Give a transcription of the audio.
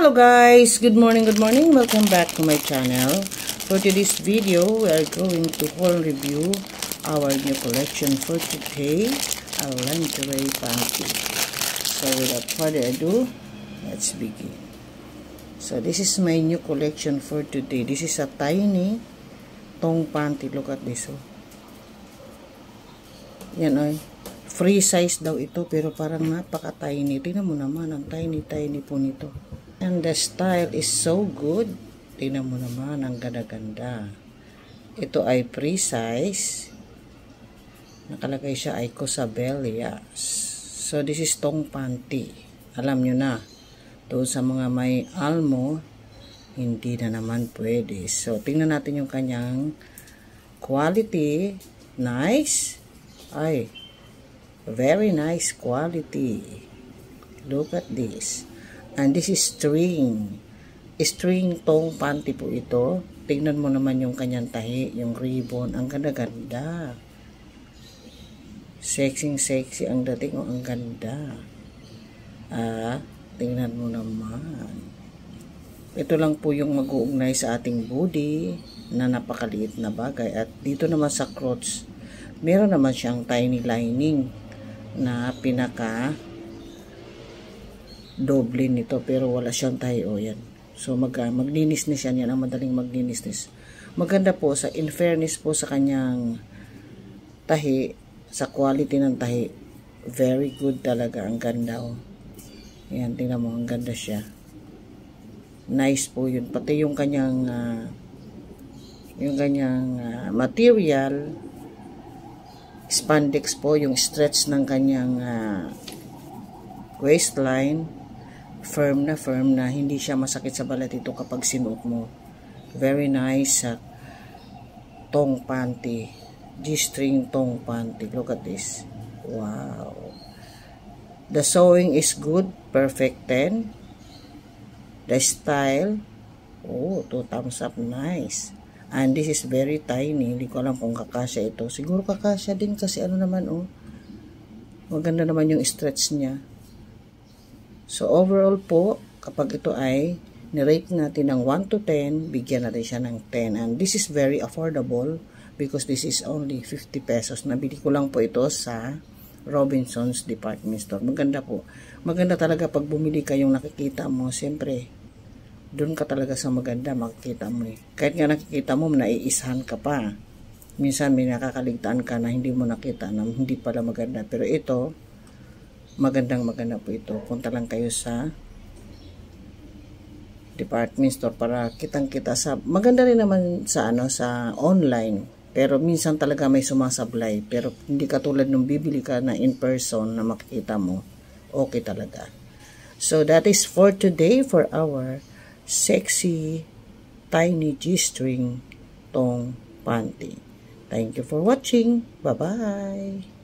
Hello guys, good morning, welcome back to my channel. For today's video, we are going to haul review our new collection for today, our lingerie panty. So without further ado, let's begin. So this is my new collection for today. This is a tiny tong panty. Look at this. Oh. Yan ay. Free size daw ito pero parang napaka-tiny. Tingnan mo naman ang tiny po nito. And the style is so good. Tingnan mo naman ang ganda-ganda. Ito ay free size. Nakalagay siya ay Cosabellias. So this is tong panty. Alam nyo na. Doon sa mga may almo, hindi na naman pwede. So tingnan natin yung kanyang quality. Nice. Ay. Very nice quality. Look at this. And this is string. String tong panty po ito. Tingnan mo naman yung kanyang tahi, yung ribbon. Ang ganda-ganda. Sexy ang dating. Oh, ang ganda. Tingnan mo naman. Ito lang po yung mag-uugnay sa ating body na napakaliit na bagay. At dito naman sa crotch, meron naman siyang tiny lining na pinaka doble nito pero wala siyang tayo yan. So maglinis na siya, yan ang madaling maglinis. Maganda po sa in fairness po sa kanyang tahi, sa quality ng tahi, very good talaga, ang ganda. Oh. Ayan, tingnan mo, ang ganda siya. Nice po yun. Pati yung kanyang material, spandex po, yung stretch ng kanyang waistline, firm na, hindi siya masakit sa balat ito kapag sinuot mo. Very nice tong panty, G-string tong panty. Look at this. Wow. The sewing is good, perfect 10. The style, oh, 2 thumbs up, nice. And this is very tiny. Hindi ko alam kung kakasya ito. Siguro kakasya din kasi ano naman, oh. Maganda naman yung stretch niya. So, overall po, kapag ito ay nirate natin ng 1 to 10, bigyan natin siya ng 10. And this is very affordable because this is only 50 pesos. Nabili ko lang po ito sa Robinson's Department Store. Maganda po. Maganda talaga pag bumili kayong nakikita mo. Siyempre, doon ka talaga sa maganda, makikita mo eh. Kahit nga nakikita mo, naiisahan ka pa. Minsan may nakakaligtaan ka na hindi mo nakita, na hindi pala maganda. Pero ito, maganda po ito. Punta lang kayo sa department store para kitang-kita sa, maganda rin naman sa sa online. Pero minsan talaga may sumasablay. Pero hindi katulad nung bibili ka na in person na makikita mo, okay talaga. So that is for today for our sexy tiny G-string tong panty. Thank you for watching. Bye-bye.